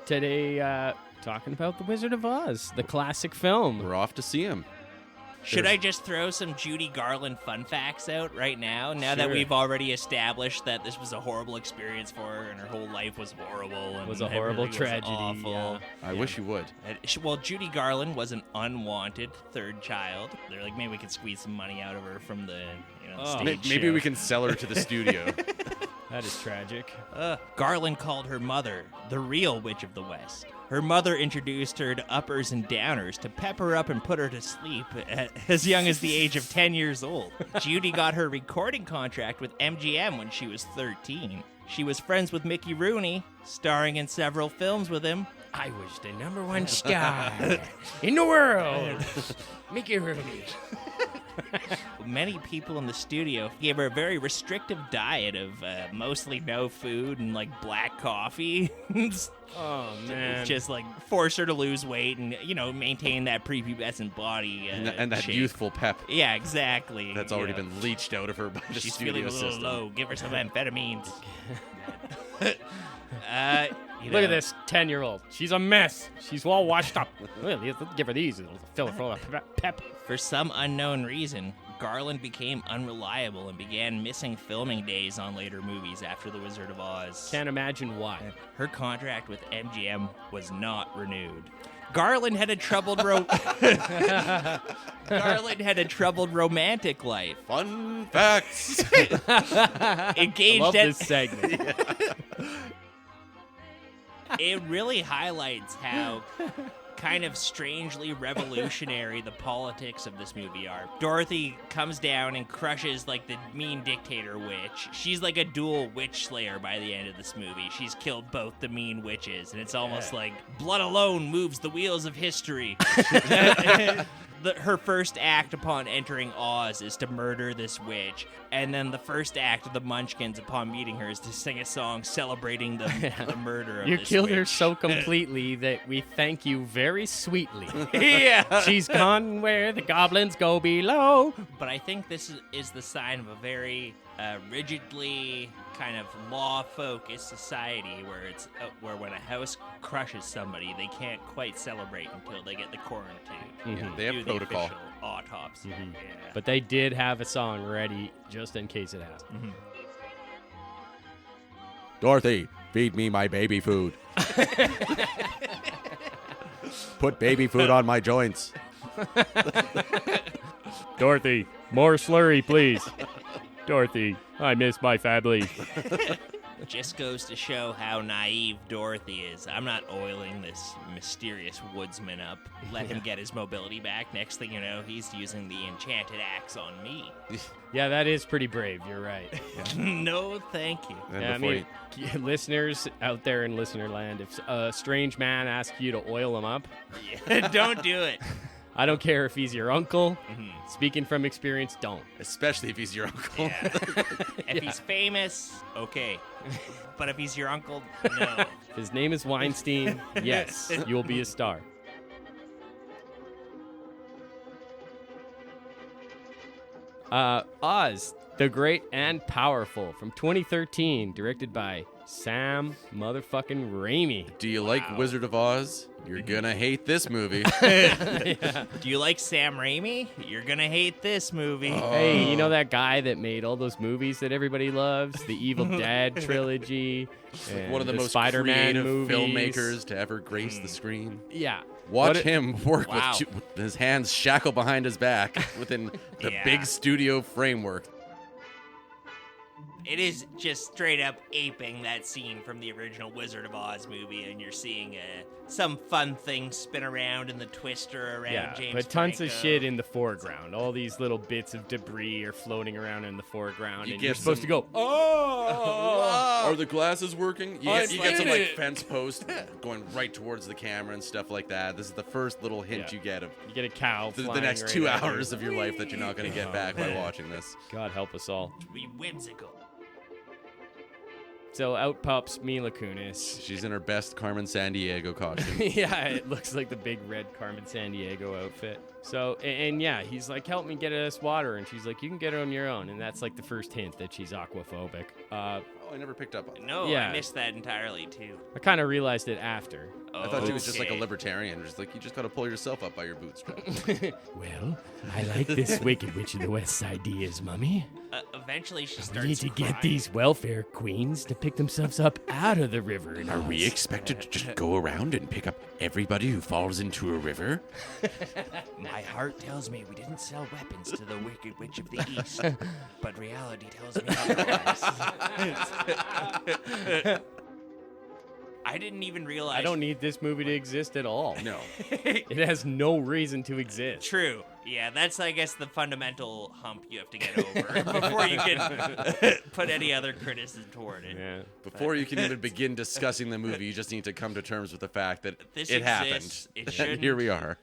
Today, talking about The Wizard of Oz, the classic film. We're off to see him. Should I just throw some Judy Garland fun facts out right now that Sure. we've already established that this was a horrible experience for her and her whole life was horrible? And Was a horrible everything tragedy, was awful. yeah. I wish you would. Well, Judy Garland was an unwanted third child. They're like, maybe we could squeeze some money out of her from the Oh. stage Maybe show. we can sell her to the studio. That is tragic. Garland called her mother the real Witch of the West. Her mother introduced her to uppers and downers to pep her up and put her to sleep as young as the age of 10 years old. Judy got her recording contract with MGM when she was 13. She was friends with Mickey Rooney, starring in several films with him. I was the number one star in the world. Mickey Rooney. Many people in the studio gave her a very restrictive diet of mostly no food and like black coffee. Oh, man. Just like force her to lose weight and, maintain that prepubescent body. and that shape. youthful pep Yeah, exactly. that's already been leached out of her by the She's studio feeling a little system. low. Give her some amphetamines. Look at this 10-year-old. She's a mess. She's all washed up. Let's give her these. It'll fill her full of pep. For some unknown reason, Garland became unreliable and began missing filming days on later movies after The Wizard of Oz. Can't imagine why. Her contract with MGM was not renewed. Garland had a troubled romantic life. Fun facts. Engaged Love at this segment. It really highlights how kind of strangely revolutionary the politics of this movie are. Dorothy comes down and crushes like the mean dictator witch. She's like a dual witch slayer by the end of this movie. She's killed both the mean witches, and it's almost like blood alone moves the wheels of history. Her first act upon entering Oz is to murder this witch, and then the first act of the Munchkins upon meeting her is to sing a song celebrating the murder of You this killed her witch. so completely that we thank you very sweetly. Yeah. She's gone where the goblins go below. But I think this is the sign of a very rigidly kind of law-focused society where it's where when a house crushes somebody, they can't quite celebrate until they get the coroner to Yeah, they have do protocol. the official autopsy. Yeah. But they did have a song ready just in case it happened. Dorothy, feed me my baby food. Put baby food on my joints. Dorothy, more slurry, please. Dorothy, I miss my family. Just goes to show how naive Dorothy is. I'm not oiling this mysterious woodsman up. Let him get his mobility back. Next thing you know, he's using the enchanted axe on me. Yeah, that is pretty brave. You're right. No, thank you. And Yeah, I before mean, listeners out there in listener land, if a strange man asks you to oil him up, Don't do it. I don't care if he's your uncle. Speaking from experience, don't. especially if he's your uncle. If he's famous, okay. But if he's your uncle, no. If his name is Weinstein, yes, you will be a star. Oz, the Great and Powerful from 2013, directed by Sam motherfucking Raimi. Do you like Wizard of Oz? You're gonna hate this movie. Do you like Sam Raimi? You're gonna hate this movie. Hey, you know that guy that made all those movies that everybody loves? The Evil Dead trilogy. And One of the most Spider-Man creative movies. filmmakers to ever grace the screen. Yeah. Watch What him work Wow. with his hands shackled behind his back within the Yeah. big studio framework. It is just straight up aping that scene from the original Wizard of Oz movie, and you're seeing some fun things spin around in the twister around Yeah, James but tons Franco. of shit in the foreground. All these little bits of debris are floating around in the foreground, You and get you're supposed some- to go, oh! Are the glasses working? You I'm get some in like it. fence post going right towards the camera and stuff like that. This is the first little hint Yeah. you get of You get a cow the flying next right 2 at you. hours of your life that you're not going to get back by watching this. God help us all. Be whimsical. So out pops Mila Kunis. She's in her best Carmen Sandiego costume. Yeah, it looks like the big red Carmen Sandiego outfit. So, and yeah, he's like, help me get us water. And she's like, you can get it on your own. And that's like the first hint that she's aquaphobic. I never picked up on that. No, Yeah. I missed that entirely too. I kind of realized it after. I thought she was just like a Okay. libertarian. Just like, you just got to pull yourself up by your bootstraps. Well, I like this Wicked Witch of the West Side ideas, Mummy. Eventually, she We starts. need to get crying. these welfare queens to pick themselves up out of the river. And Are we expected to just go around and pick up everybody who falls into a river? My heart tells me we didn't sell weapons to the Wicked Witch of the East, but reality tells me otherwise. I didn't even realize. I don't need this movie to exist at all. No. It has no reason to exist. True. Yeah, that's, I guess, the fundamental hump you have to get over before you can put any other criticism toward it. Yeah. Before you can even begin discussing the movie, you just need to come to terms with the fact that This it exists, happened. it shouldn't. Here we are.